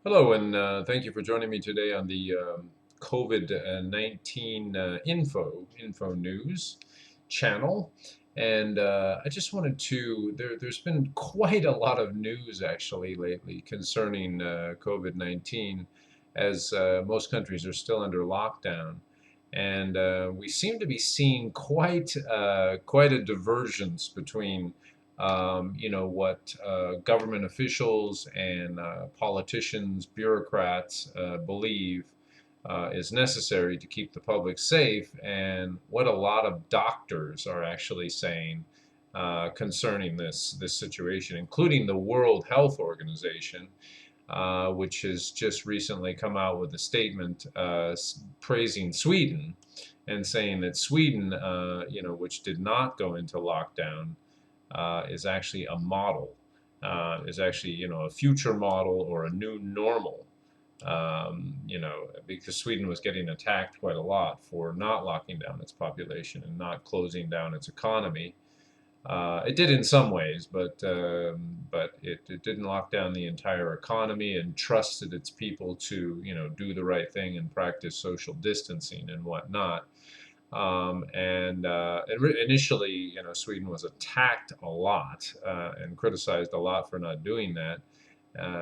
Hello, and thank you for joining me today on the COVID-19 info news channel. And I just wanted to, there's been quite a lot of news actually lately concerning COVID-19 as most countries are still under lockdown. And we seem to be seeing quite a divergence between what government officials and politicians, bureaucrats believe is necessary to keep the public safe, and what a lot of doctors are actually saying concerning this situation, including the World Health Organization, which has just recently come out with a statement praising Sweden and saying that Sweden, which did not go into lockdown, is actually a model, is actually, a future model or a new normal. Because Sweden was getting attacked quite a lot for not locking down its population and not closing down its economy. It did in some ways, but it didn't lock down the entire economy and trusted its people to, do the right thing and practice social distancing and whatnot. Initially, Sweden was attacked a lot and criticized a lot for not doing that.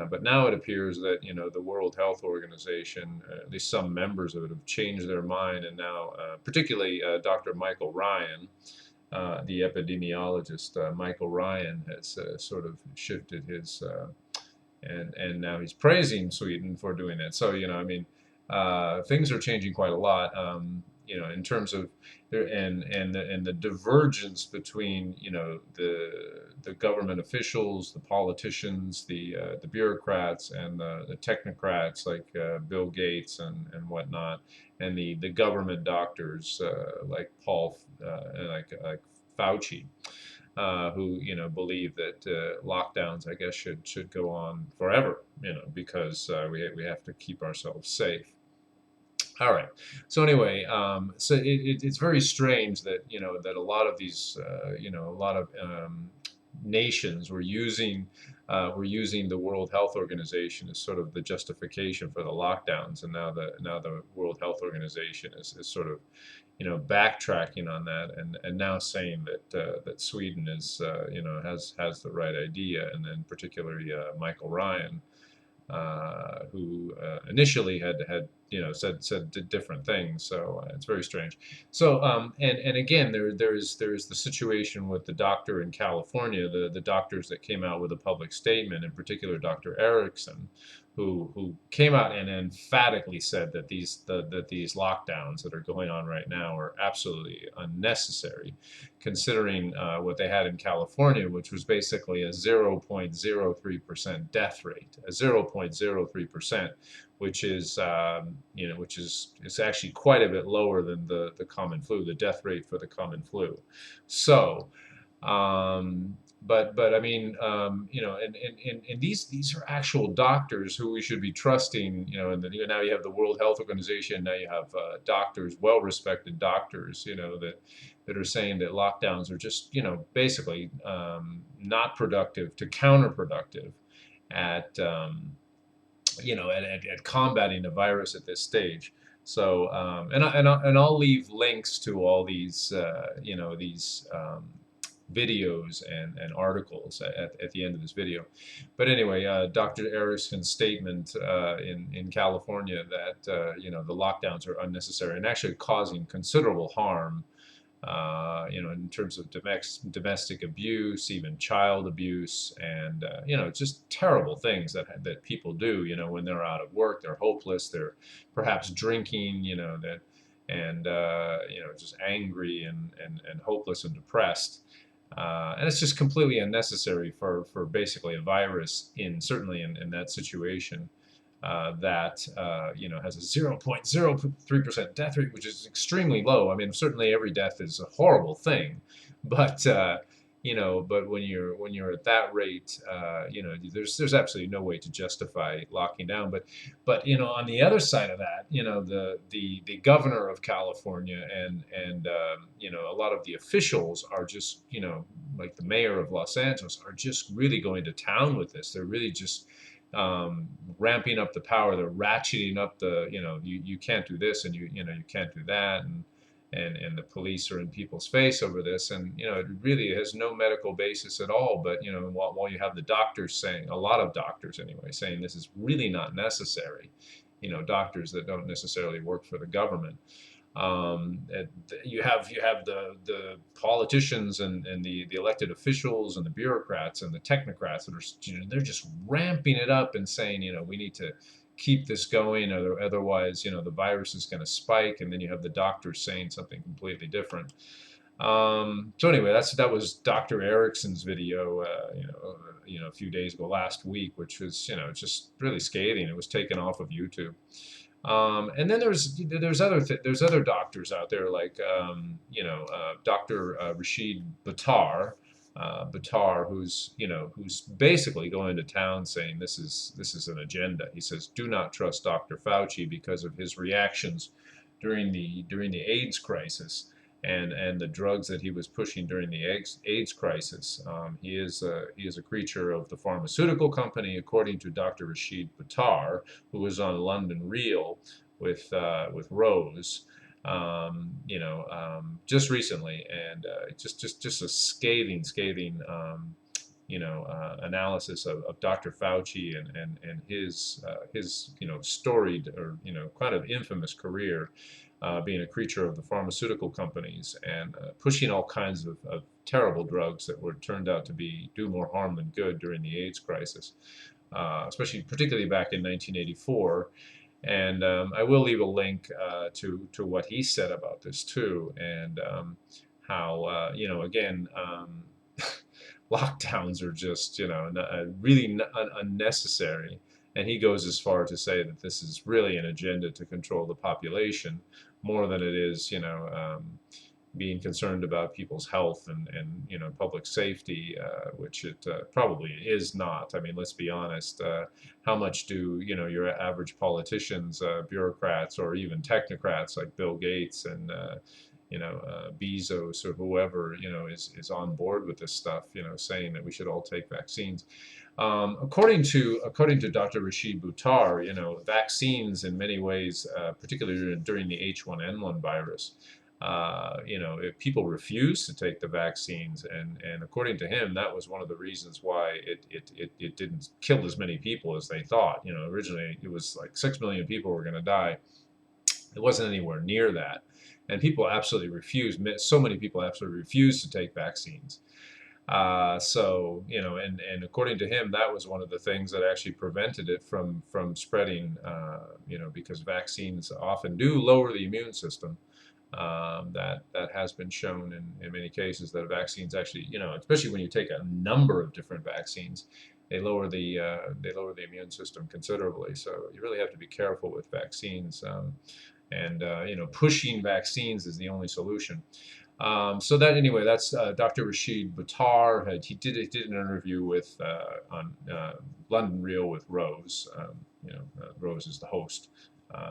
But now it appears that the World Health Organization, at least some members of it, have changed their mind, and now, particularly Dr. Michael Ryan, the epidemiologist, Michael Ryan, has sort of shifted his and now he's praising Sweden for doing that. So things are changing quite a lot. In terms of there and the divergence between the government officials, the politicians, the bureaucrats, and the technocrats like Bill Gates and whatnot, and the government doctors like Paul like Fauci, who believe that lockdowns, I guess, should go on forever, because we have to keep ourselves safe. All right. So anyway, it's very strange that that a lot of these a lot of nations were using the World Health Organization as sort of the justification for the lockdowns, and now the World Health Organization is sort of backtracking on that, and now saying that Sweden is has the right idea, and then particularly Michael Ryan, who initially had said different things. So it's very strange. So and again, there's the situation with the doctor in California, the doctors that came out with a public statement, in particular Dr. Erickson, who came out and emphatically said that these lockdowns that are going on right now are absolutely unnecessary, considering what they had in California, which was basically a 0.03% death rate, a 0.03%, which is is actually quite a bit lower than the common flu, the death rate for the common flu. So, but I mean, and these are actual doctors who we should be trusting, and then now you have the World Health Organization, now you have doctors, well-respected doctors, that are saying that lockdowns are just, basically not productive to counterproductive at at combating the virus at this stage. So, and I'll leave links to all these, these videos and articles at the end of this video. But anyway, Dr. Erickson's statement in California that, the lockdowns are unnecessary and actually causing considerable harm, in terms of domestic abuse, even child abuse, and just terrible things that people do. When they're out of work, they're hopeless, they're perhaps drinking, that, and just angry and hopeless and depressed. And it's just completely unnecessary for basically a virus certainly in that situation, that has a 0.03% death rate, which is extremely low. I mean, certainly every death is a horrible thing, but but when you're at that rate, there's absolutely no way to justify locking down. But on the other side of that, the governor of California and a lot of the officials are just like the mayor of Los Angeles are just really going to town with this. They're really just ramping up the power. They're ratcheting up the, you can't do this, and you can't do that, and the police are in people's face over this, and it really has no medical basis at all. But while you have the doctors saying, a lot of doctors anyway, saying this is really not necessary, doctors that don't necessarily work for the government. You have the politicians and the elected officials and the bureaucrats and the technocrats that are, they're just ramping it up and saying, we need to keep this going, or otherwise, the virus is going to spike. And then you have the doctors saying something completely different. So anyway, that was Dr. Erickson's video, a few days ago, last week, which was, just really scathing. It was taken off of YouTube. And then there's other doctors out there, like Dr. Rashid Buttar, who's basically going to town saying this is an agenda. He says, do not trust Dr. Fauci because of his reactions during the AIDS crisis, and the drugs that he was pushing during the AIDS crisis. He is a creature of the pharmaceutical company, according to Dr. Rashid Buttar, who was on London Real with Rose, just recently, and just a scathing analysis of Dr. Fauci and his storied, or kind of infamous career, being a creature of the pharmaceutical companies, and pushing all kinds of terrible drugs that were turned out to do more harm than good during the AIDS crisis, particularly back in 1984. And I will leave a link to what he said about this too, and how again, lockdowns are just really unnecessary. And he goes as far to say that this is really an agenda to control the population more than it is, being concerned about people's health and public safety, which it probably is not. I mean, let's be honest. How much do your average politicians, bureaucrats, or even technocrats like Bill Gates and Bezos or whoever is on board with this stuff, saying that we should all take vaccines? According to Dr. Rashid Buttar, vaccines in many ways, particularly during the H1N1 virus, if people refused to take the vaccines, and according to him, that was one of the reasons why it didn't kill as many people as they thought. Originally it was like 6 million people were going to die. It wasn't anywhere near that, and people absolutely refused. So many people absolutely refused to take vaccines. And according to him, that was one of the things that actually prevented it from spreading, because vaccines often do lower the immune system. That has been shown in many cases, that vaccines actually, especially when you take a number of different vaccines, they lower the immune system considerably. So you really have to be careful with vaccines, and pushing vaccines is the only solution. So that's Dr. Rashid Buttar. He did an interview with on London Real with Rose. Rose is the host.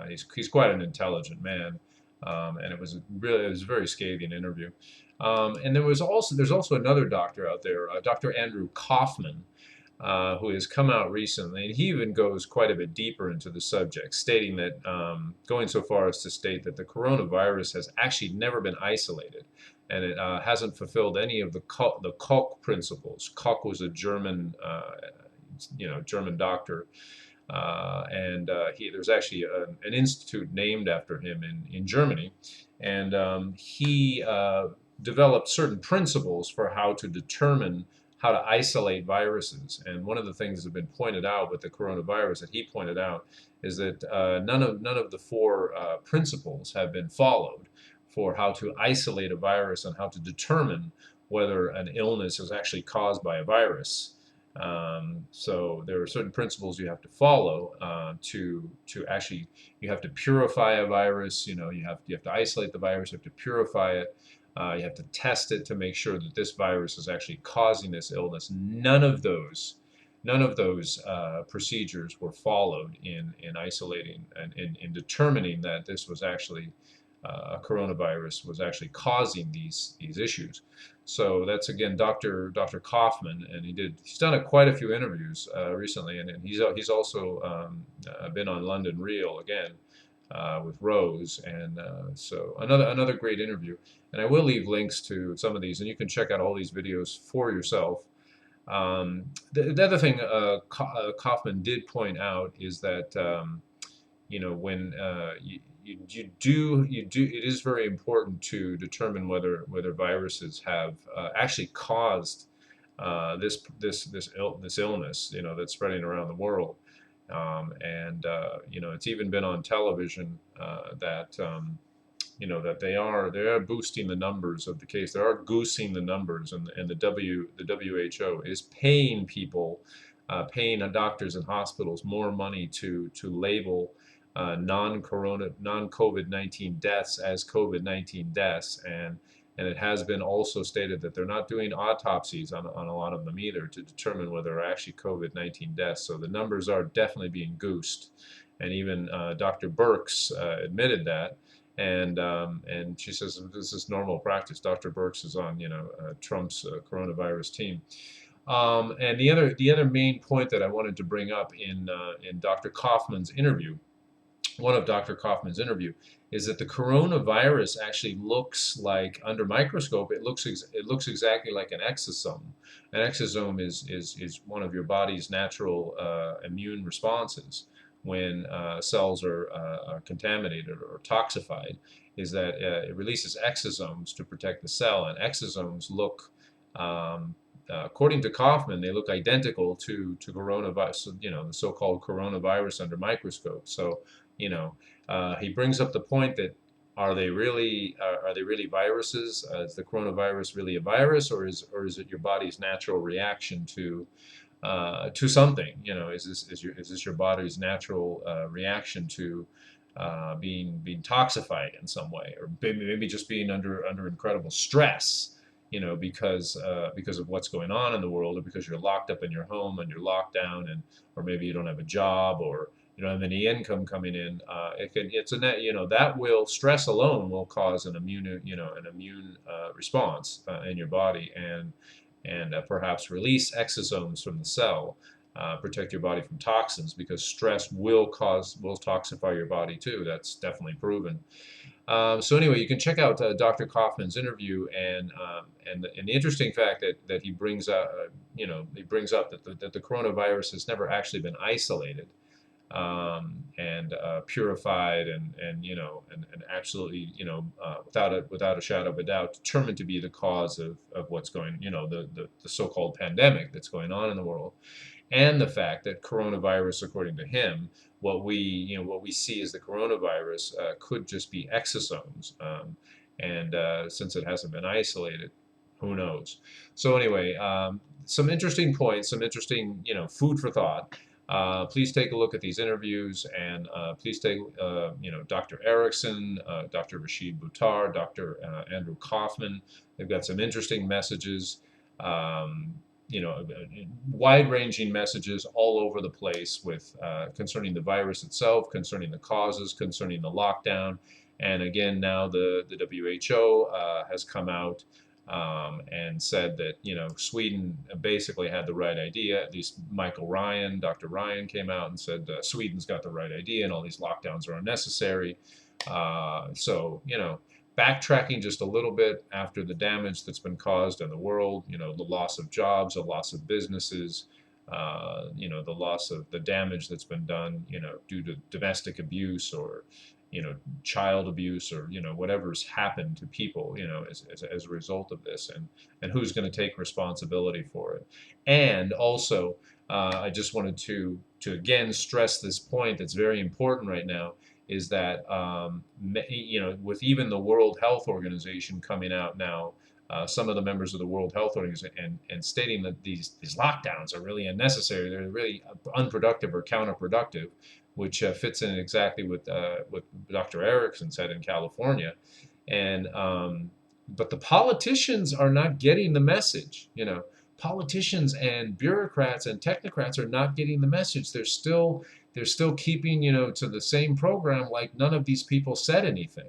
He's quite an intelligent man, and it was a very scathing interview. And there's also another doctor out there, Dr. Andrew Kaufman, who has come out recently, and he even goes quite a bit deeper into the subject, stating that, going so far as to state that the coronavirus has actually never been isolated, and it hasn't fulfilled any of the Koch principles. Koch was a German doctor, and there's actually an institute named after him in Germany, and he developed certain principles for how to determine how to isolate viruses. And one of the things that have been pointed out with the coronavirus, that he pointed out, is that none of the four principles have been followed for how to isolate a virus and how to determine whether an illness is actually caused by a virus. So there are certain principles you have to follow to actually, you have to purify a virus. You have to isolate the virus. You have to purify it. You have to test it to make sure that this virus is actually causing this illness. None of those procedures were followed in isolating and in determining that this was actually coronavirus was actually causing these issues. So that's again Dr. Kaufman, and he's done quite a few interviews recently, and he's also been on London Real again with Rose, and so another great interview. And I will leave links to some of these, and you can check out all these videos for yourself. The other thing Kaufman did point out is that when it is very important to determine whether viruses have actually caused this illness, that's spreading around the world. It's even been on television that they are boosting the numbers of the case. They are goosing the numbers, and the WHO is paying people, paying doctors and hospitals more money to label non-COVID-19 deaths as COVID-19 deaths, and it has been also stated that they're not doing autopsies on a lot of them either to determine whether they're actually COVID-19 deaths. So the numbers are definitely being goosed, and even Dr. Birx admitted that. And she says this is normal practice. Dr. Birx is on Trump's coronavirus team. And the other main point that I wanted to bring up in Dr. Kaufman's interview, one of Dr. Kaufman's interview, is that the coronavirus actually looks like, under microscope, it looks exactly like an exosome. An exosome is one of your body's natural immune responses when cells are contaminated or toxified, is that it releases exosomes to protect the cell, and exosomes look, according to Kaufman, they look identical to coronavirus, the so-called coronavirus under microscope. So, he brings up the point that are they really viruses? Is the coronavirus really a virus, or is it your body's natural reaction to something? Is this your body's natural reaction to being toxified in some way, or maybe just being under incredible stress, because of what's going on in the world, or because you're locked up in your home and you're locked down, or maybe you don't have a job, or you don't have any income coming in. Stress alone will cause an immune response in your body, and perhaps release exosomes from the cell, protect your body from toxins, because stress will toxify your body too. That's definitely proven. So anyway, you can check out Dr. Kaufman's interview, and the interesting fact that he brings up, that the coronavirus has never actually been isolated and purified and absolutely without a shadow of a doubt determined to be the cause of what's going, the so-called pandemic that's going on in the world. And the fact that coronavirus, according to him, what we see as the coronavirus could just be exosomes, and since it hasn't been isolated, who knows? So anyway, some interesting points, some interesting food for thought. Please take a look at these interviews, and please take Dr. Erickson, Dr. Rashid Buttar, Dr. Andrew Kaufman. They've got some interesting messages. Wide-ranging messages all over the place with concerning the virus itself, concerning the causes, concerning the lockdown, and again now the WHO has come out and said that Sweden basically had the right idea. At least Dr. Ryan came out and said Sweden's got the right idea, and all these lockdowns are unnecessary. So backtracking just a little bit after the damage that's been caused in the world, the loss of jobs, the loss of businesses, the loss of the damage that's been done, due to domestic abuse or, child abuse, or, whatever's happened to people, as a result of this, and who's going to take responsibility for it. And also, I just wanted to again stress this point that's very important right now, is that with even the World Health Organization coming out now, some of the members of the World Health Organization and stating that these lockdowns are really unnecessary, they're really unproductive or counterproductive, which fits in exactly with what Dr. Erickson said in California. And but the politicians are not getting the message. Politicians and bureaucrats and technocrats are not getting the message. They're still they're still keeping, to the same program like none of these people said anything.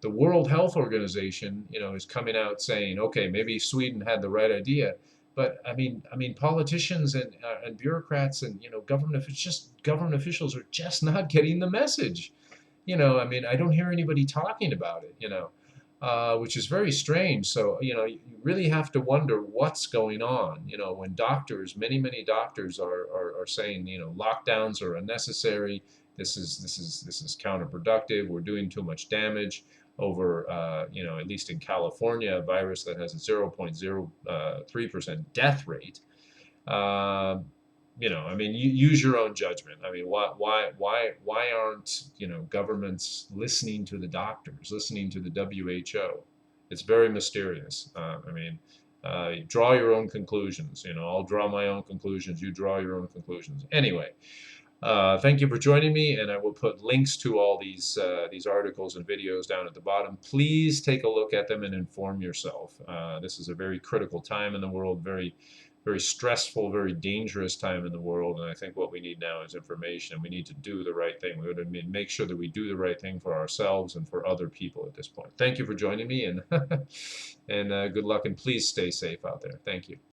The World Health Organization, is coming out saying, okay, maybe Sweden had the right idea, but I mean, politicians and bureaucrats and government officials are just not getting the message. I mean, I don't hear anybody talking about it. Which is very strange. So, you really have to wonder what's going on. When doctors, many doctors are saying, lockdowns are unnecessary. This is counterproductive. We're doing too much damage over, at least in California, a virus that has a 0.03% death rate. I mean, you use your own judgment. I mean, why aren't, governments listening to the doctors, listening to the WHO? It's very mysterious. I mean, draw your own conclusions. I'll draw my own conclusions. You draw your own conclusions. Anyway, thank you for joining me, and I will put links to all these articles and videos down at the bottom. Please take a look at them and inform yourself. This is a very critical time in the world, very stressful, very dangerous time in the world, and I think what we need now is information. We need to do the right thing. We would make sure that we do the right thing for ourselves and for other people at this point. Thank you for joining me, and and good luck, and please stay safe out there. Thank you.